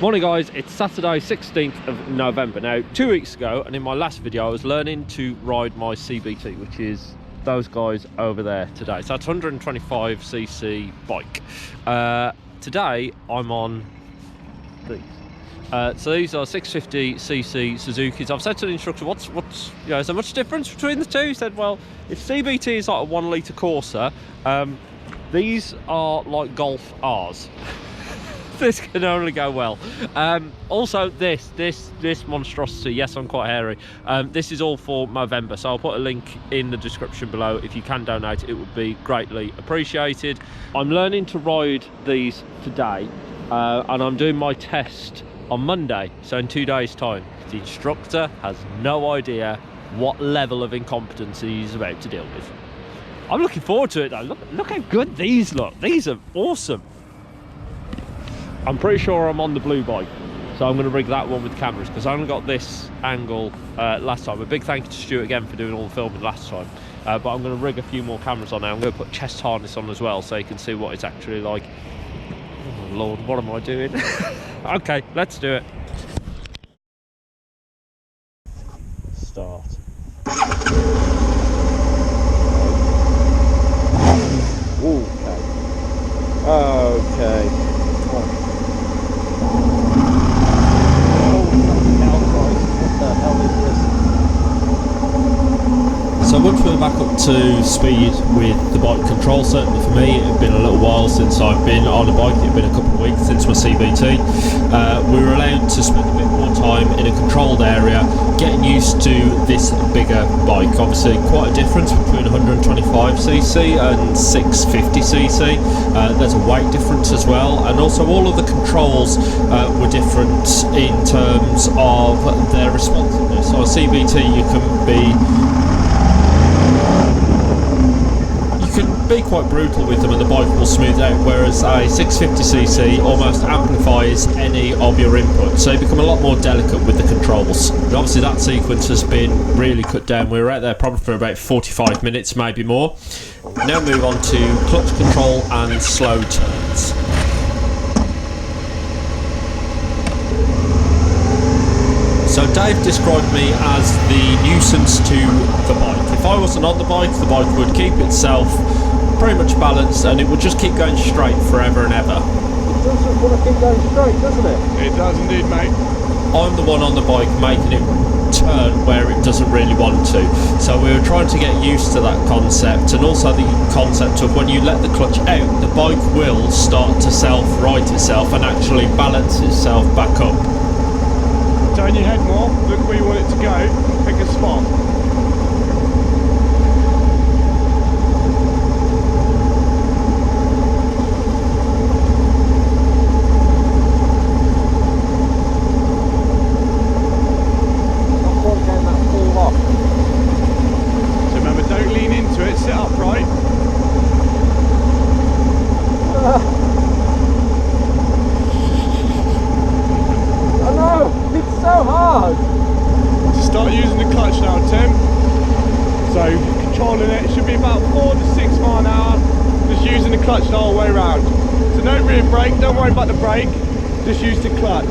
Morning guys, it's Saturday 16th of November. Now 2 weeks ago and in my last video I was learning to ride my CBT, which is those guys over there today. So that's 125cc bike. Today I'm on these. So these are 650cc Suzuki's. I've said to the instructor, what's you know, is there much difference between the two? He said, well, if CBT is like a 1 litre Corsa, these are like Golf R's. This can only go well. Also this monstrosity, yes, I'm quite hairy, this is all for Movember, so I'll put a link in the description below. If you can donate, it would be greatly appreciated. I'm learning to ride these today, and I'm doing my test on Monday, so in 2 days time. The instructor has no idea what level of incompetence he's about to deal with. I'm looking forward to it though. Look how good these look. These are awesome. I'm pretty sure I'm on the blue bike, so I'm going to rig that one with cameras because I only got this angle last time. A big thank you to Stuart again for doing all the filming last time, but I'm going to rig a few more cameras on now. I'm going to put chest harness on as well so you can see what it's actually like. Oh Lord, what am I doing? Okay, let's do it. Start. Okay. So once we're back up to speed with the bike control, certainly for me, it had been a little while since I've been on a bike. It had been a couple of weeks since my CBT. We were allowed to spend a bit more time in a controlled area, getting used to this bigger bike. Obviously quite a difference between 125cc and 650cc. There's a weight difference as well, and also all of the controls were different in terms of their responsiveness. So a CBT you can be quite brutal with them and the bike will smooth out, whereas a 650cc almost amplifies any of your input, so you become a lot more delicate with the controls. And obviously that sequence has been really cut down. We were out there probably for about 45 minutes, maybe more. Now move on to clutch control and slow turns. So Dave described me as the nuisance to the bike. If I wasn't on the bike would keep itself pretty much balanced and it would just keep going straight forever and ever. It does just want to keep going straight, doesn't it? It does indeed, mate. I'm the one on the bike making it turn where it doesn't really want to. So we were trying to get used to that concept, and also the concept of when you let the clutch out, the bike will start to self-right itself and actually balance itself back up. Turn your head more, look where you want it to go, pick a spot. So remember, don't lean into it, sit upright. So hard! To start using the clutch now, Tim. So controlling it, should be about 4 to 6 miles an hour. Just using the clutch the whole way around. So no rear brake, don't worry about the brake, just use the clutch.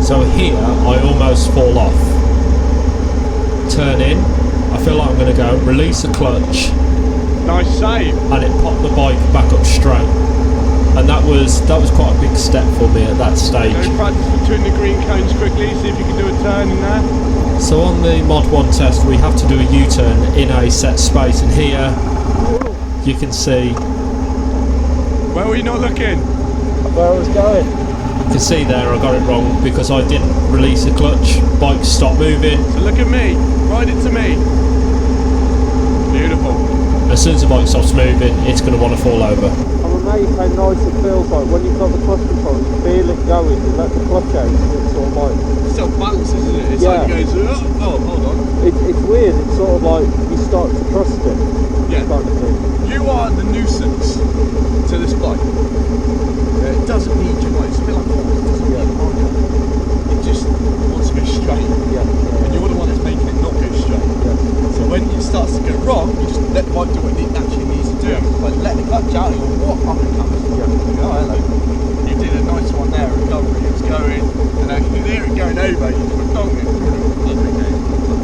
So here I almost fall off. Turn in, I feel like I'm going to go, release the clutch. Nice save. And it popped the bike back up straight, and that was quite a big step for me at that stage. Go practice between the green cones quickly, see if you can do a turn in there. So on the Mod 1 test we have to do a U-turn in a set space, and here you can see... Where were you not looking? Where I was going. You can see there I got it wrong because I didn't release the clutch, bike stopped moving. So look at me, ride it to me. Beautiful. As soon as the bike stops moving, it's going to want to fall over. I'm amazed how nice it feels like when you've got the clutch control, you feel it going, you let the clutch out, it's sort of like... It still balances, isn't it? It's like it goes, oh, hold on. It's weird, it's sort of like you start to trust it. Yeah. Kind of thing. You are the nuisance to this bike. It doesn't need you, it's a bit like a horse, it doesn't need a motor. It just wants to go straight. Yeah. And you're the one that's making it not go straight. Yeah. So when it starts to go wrong, you just let the bike do what it actually needs to do. But let the clutch out, you go, what? Up it comes. Yeah. You go, oh, hello. You did a nice one there, recovery, it was going, and then you hear it going over, you just went, don't it?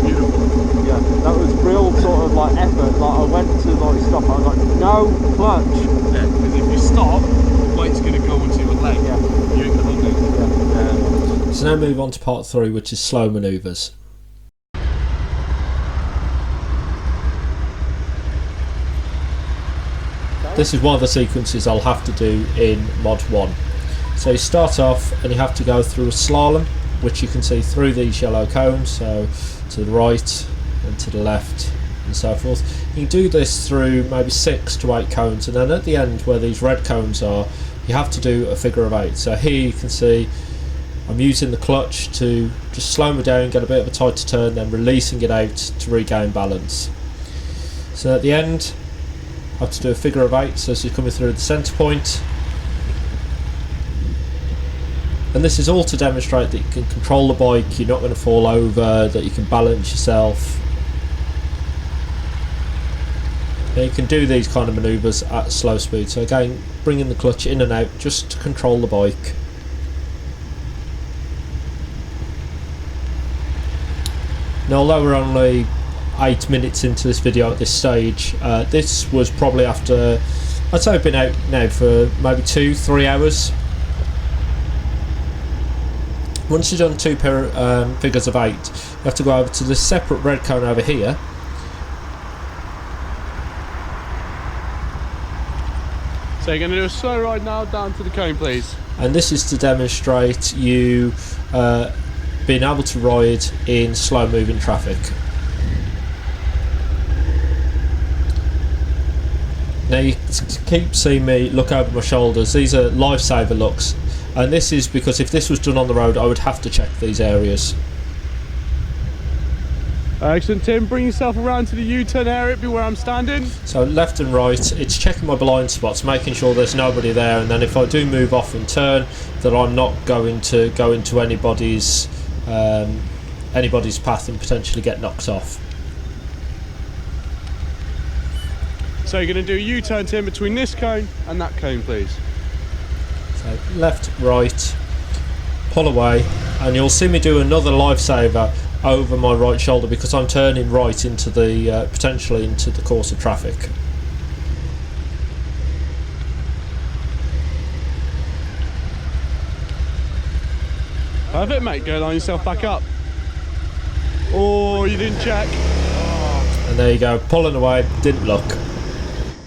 Beautiful. Yeah, that was real sort of like effort. Like I went to like stop, I was like, no clutch. Yeah, because if you stop, the weight's going to go onto your leg. Yeah. You ain't going to hold it. So now move on to part 3, which is slow manoeuvres. This is one of the sequences I'll have to do in Mod 1. So you start off and you have to go through a slalom, which you can see through these yellow cones, so to the right and to the left and so forth. You can do this through maybe 6 to 8 cones, and then at the end where these red cones are, you have to do a figure of 8. So here you can see I'm using the clutch to just slow me down, get a bit of a tighter turn, then releasing it out to regain balance. So at the end I have to do a figure of 8, so you're coming through the centre point. And this is all to demonstrate that you can control the bike, you're not going to fall over, that you can balance yourself. Now you can do these kind of manoeuvres at slow speed, so again bringing the clutch in and out just to control the bike. Now although we're only 8 minutes into this video at this stage, this was probably after, I'd say I've been out now for maybe 2-3 hours. Once you've done 2 figures of 8, you have to go over to this separate red cone over here. So you're going to do a slow ride now down to the cone, please. And this is to demonstrate you being able to ride in slow moving traffic. Now you keep seeing me look over my shoulders. These are lifesaver looks, and this is because if this was done on the road I would have to check these areas. Excellent, Tim. Bring yourself around to the U-turn area, be where I'm standing. So left and right, it's checking my blind spots, making sure there's nobody there, and then if I do move off in turn, that I'm not going to go into anybody's path and potentially get knocked off. So you're going to do a U-turn, Tim, between this cone and that cone, please. So left, right, pull away, and you'll see me do another lifesaver over my right shoulder because I'm turning right into the potentially into the course of traffic. Perfect, mate. Go line yourself back up. Oh, you didn't check. And there you go, pulling away, didn't look.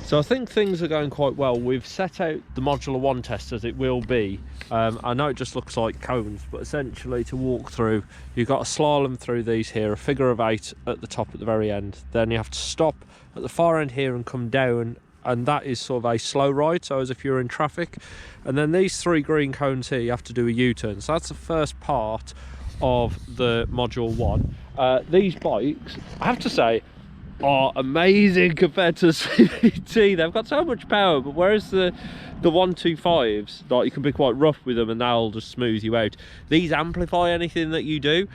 So I think things are going quite well. We've set out the Modular 1 test as it will be. I know it just looks like cones, but essentially to walk through, you've got a slalom through these here, a figure of 8 at the top at the very end. Then you have to stop at the far end here and come down, and that is sort of a slow ride, so as if you're in traffic. And then these 3 green cones here, you have to do a U-turn. So that's the first part of the Module 1. These bikes, I have to say, are amazing compared to the CVT. They've got so much power, but whereas the 125s, like, you can be quite rough with them and they'll just smooth you out, these amplify anything that you do,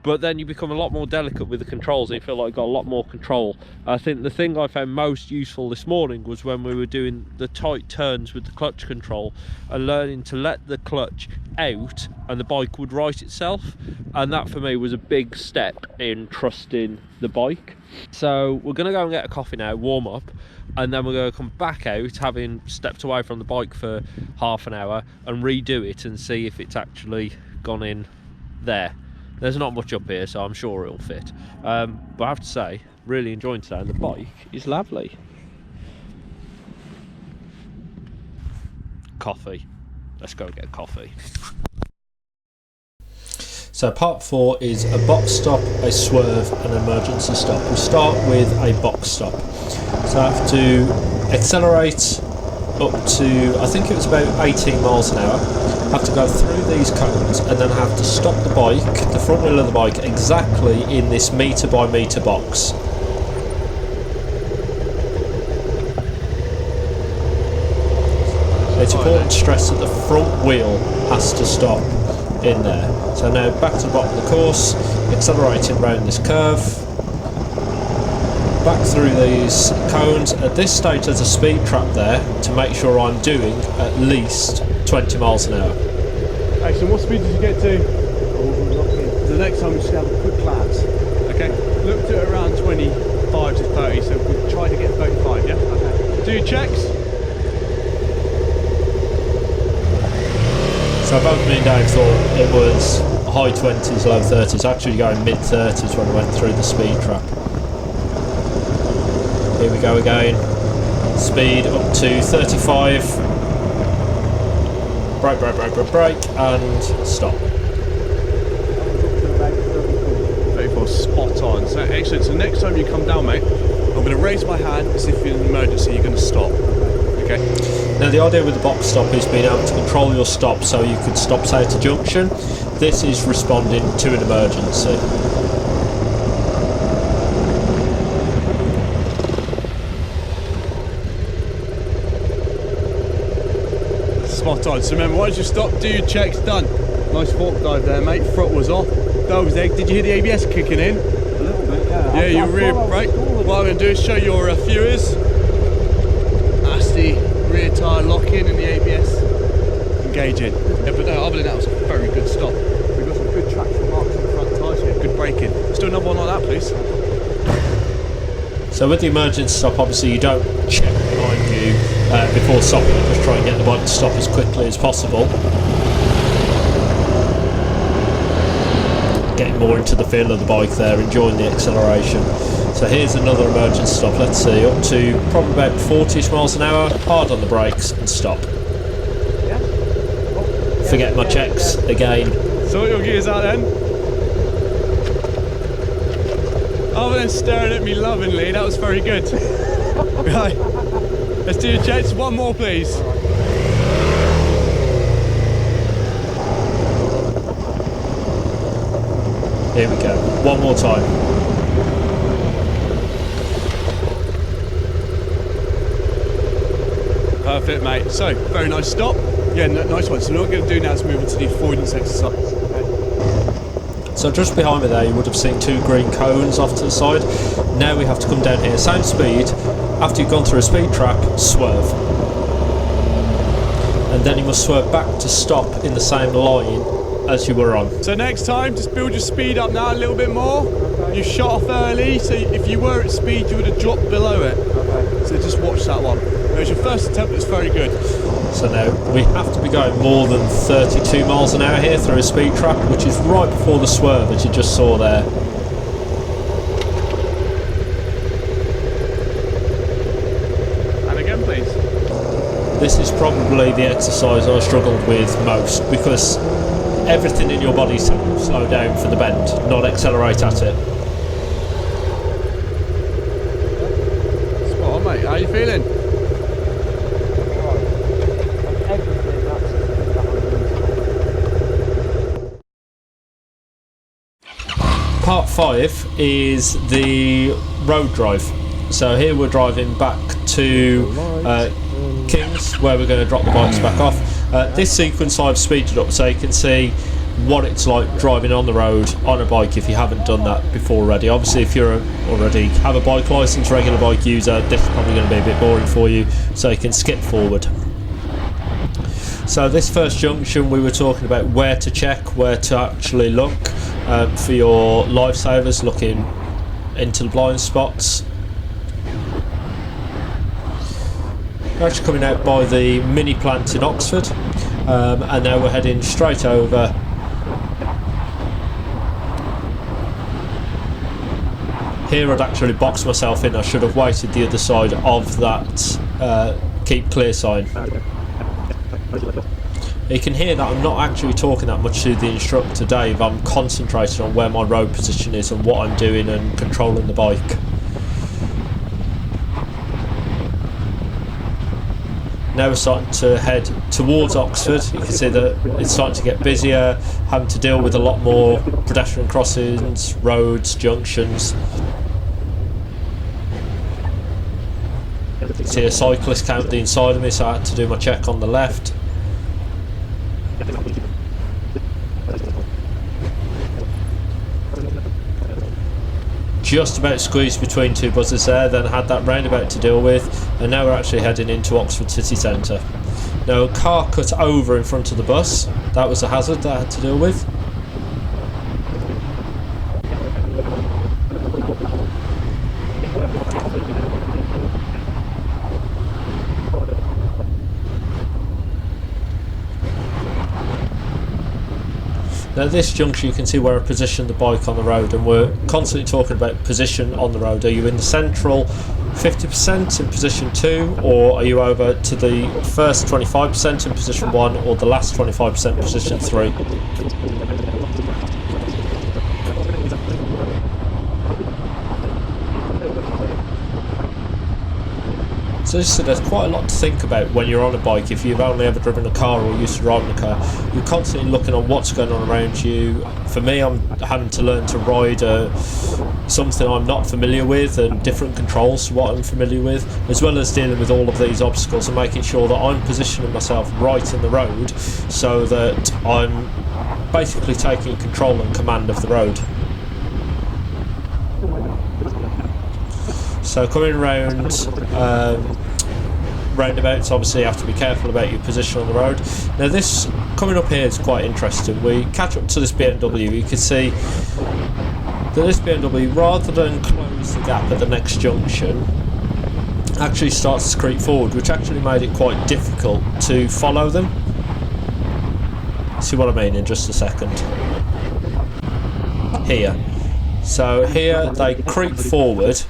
but then you become a lot more delicate with the controls and you feel like you've got a lot more control. I think the thing I found most useful this morning was when we were doing the tight turns with the clutch control and learning to let the clutch out and the bike would right itself, and that for me was a big step in trusting the bike. So we're going to go and get a coffee now, warm up, and then we're going to come back out having stepped away from the bike for half an hour and redo it and see if it's actually gone in there. There's not much up here, so I'm sure it'll fit. But I have to say, really enjoying today, and the bike is lovely. Coffee. Let's go get coffee. So part 4 is a box stop, a swerve and an emergency stop. We start with a box stop. So I have to accelerate up to, I think it was about 18 miles an hour. I have to go through these cones and then I have to stop the bike, the front wheel of the bike, exactly in this metre by metre box. It's important to stress that the front wheel has to stop in there. So now back to the bottom of the course, accelerating around this curve. back through these cones. At this stage there's a speed trap there to make sure I'm doing at least 20 miles an hour. Excellent, what speed did you get to? The next time we just have a quick glance. Okay, looked at around 25 to 30, so we'll try to get 35, yeah? Okay. Do your checks. So both me and Dave thought it was high 20s, low 30s, actually going mid 30s when I went through the speed trap. Here we go again, speed up to 35, brake, brake, brake, brake, brake, and stop. 34, spot on. So excellent, so next time you come down, mate, I'm going to raise my hand as if you're in an emergency, you're going to stop. Okay. Now the idea with the box stop is being able to control your stop so you could stop say at a junction. This is responding to an emergency. Spot on. So remember, once you stop, do your checks, done. Nice fork dive there, mate. Throttle was off. Dove's egg. Did you hear the ABS kicking in? A little bit, yeah. Yeah, your rear brake. What I'm going to do is show your viewers. That's the rear tyre lock-in and the ABS engaging. Yeah, but no, other than that, it was a very good stop. We've got some good traction marks on the front tyres here, good braking. Let's do another one like that, please. So with the emergency stop, obviously you don't check behind you before stopping, you just try and get the bike to stop as quickly as possible. Getting more into the feel of the bike there, enjoying the acceleration. So here's another emergency stop, let's see, up to probably about 40 miles an hour, hard on the brakes and stop. Forget my checks again. Sort your gears out then. Other than staring at me lovingly, that was very good. Right, let's do your checks, one more please. Here we go, one more time. Perfect, mate. So, very nice stop. Yeah, nice one. So what we're going to do now is move into the avoidance exercise. Okay. So just behind me there you would have seen two green cones off to the side. Now we have to come down here, same speed, after you've gone through a speed trap, swerve. And then you must swerve back to stop in the same line as you were on. So next time, just build your speed up now a little bit more. Okay. You shot off early, so if you were at speed you would have dropped below it. Okay. So just watch that one. It was your first attempt, it's very good. So now we have to be going more than 32 miles an hour here through a speed trap, which is right before the swerve that you just saw there. And again please. This is probably the exercise I struggled with most because everything in your body tells you to slow down for the bend, not accelerate at it. Spot on, mate. How are you feeling? Part 5 is the road drive. So here we're driving back to Kings, where we're going to drop the bikes back off. This sequence I've speeded up so you can see what it's like driving on the road on a bike if you haven't done that before already. Obviously if you already have a bike license, regular bike user, this is probably going to be a bit boring for you, so you can skip forward. So this first junction we were talking about where to check, where to actually look for your lifesavers, looking into the blind spots. We're actually coming out by the mini plant in Oxford, and now we're heading straight over here. I'd actually boxed myself in, I should have waited the other side of that keep clear sign. You can hear that I'm not actually talking that much to the instructor Dave, I'm concentrating on where my road position is and what I'm doing and controlling the bike. Now we're starting to head towards Oxford. You can see that it's starting to get busier, having to deal with a lot more pedestrian crossings, roads, junctions. You can see a cyclist count the inside of me, so I had to do my check on the left. just about squeezed between two buses there, then had that roundabout to deal with, and now we're actually heading into Oxford city centre. Now, a car cut over in front of the bus. That was a hazard that I had to deal with. Now this junction, you can see where I positioned the bike on the road, and we're constantly talking about position on the road. Are you in the central 50% in position 2, or are you over to the first 25% in position 1, or the last 25% in position 3? So there's quite a lot to think about when you're on a bike. If you've only ever driven a car or used to driving a car, you're constantly looking on what's going on around you. For me, I'm having to learn to ride something I'm not familiar with, and different controls to what I'm familiar with, as well as dealing with all of these obstacles and making sure that I'm positioning myself right in the road so that I'm basically taking control and command of the road. So coming around roundabouts, obviously you have to be careful about your position on the road. Now this coming up here is quite interesting. We catch up to this BMW. You can see that this BMW, rather than close the gap at the next junction, actually starts to creep forward, which actually made it quite difficult to follow them. See what I mean in just a second. Here. So here they creep forward,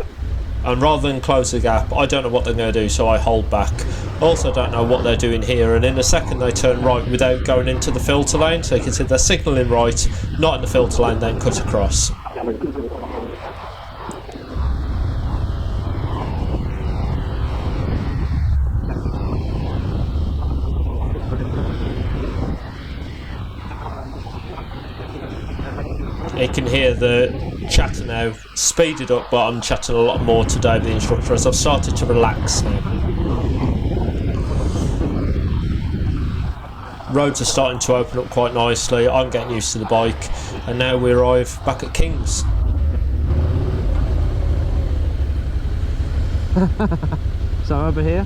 and rather than close the gap, I don't know what they're going to do, so I hold back. Also don't know what they're doing here, and in a second they turn right without going into the filter lane, so you can see they're signalling right, not in the filter lane, then cut across. You can hear the chatter now speeded up, but I'm chatting a lot more to Dave, the instructor, as I've started to relax now. Roads are starting to open up quite nicely. I'm getting used to the bike, and now we arrive back at King's. So over here.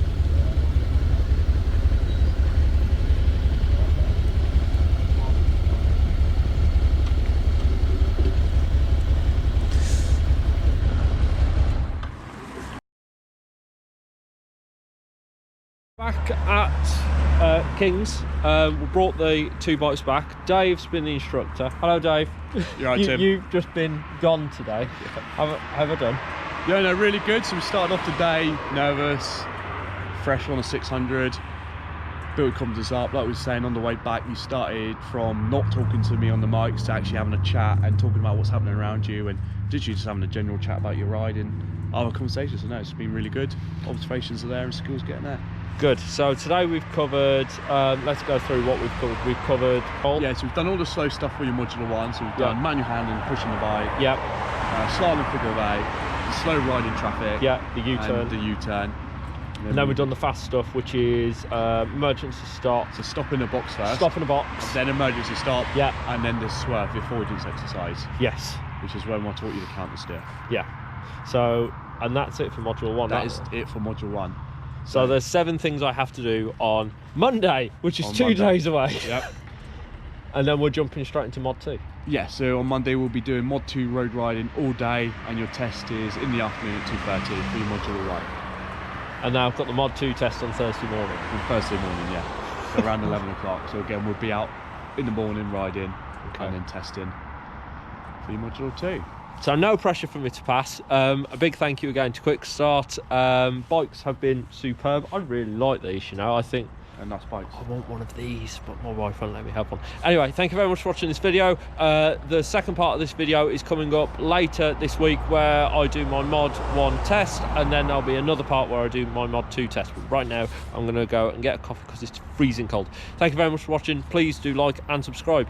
Back at King's, we brought the two bikes back. Dave's been the instructor. Hello, Dave. You're right, Tim. You've just been gone today. Have I done? Yeah, no, really good. So we started off the day nervous, fresh on a 600. Built confidence up. Like we were saying on the way back, you started from not talking to me on the mics to actually having a chat and talking about what's happening around you, and literally just having a general chat about your ride and other conversations. So no, it's been really good. Observations are there and skills getting there. Good. So today we've covered, let's go through what we've covered. We've covered... Yeah, so we've done all the slow stuff for your modular one. So we've done manual handling, pushing the bike. Yep. Slalom figure of 8, the slow riding traffic. Yeah, the U-turn. The U-turn. And then we've done the fast stuff, which is emergency stop. So stop in a box first. Stop in a box. Then emergency stop. Yeah. And then the swerve, the avoidance exercise. Yes. Which is when I taught you to counter steer. Yeah. So, and that's it for module 1. That is it for module 1. So there's 7 things I have to do on Monday, which is 2 days away. Yep. And then we're jumping straight into mod 2. Yeah, so on Monday we'll be doing mod 2 road riding all day, and your test is in the afternoon at 2:30 for your modular ride. And now I've got the mod 2 test on Thursday morning. On Thursday morning, yeah. So around 11 o'clock. So again, we'll be out in the morning riding and then testing for your modular 2. So no pressure for me to pass. A big thank you again to QuickStart. Bikes have been superb. I really like these, you know. I think And nice bikes. I want one of these, but my wife won't let me have one. Anyway, thank you very much for watching this video. The second part of this video is coming up later this week, where I do my mod 1 test, and then there'll be another part where I do my mod 2 test. But right now I'm going to go and get a coffee because it's freezing cold. Thank you very much for watching. Please do like and subscribe.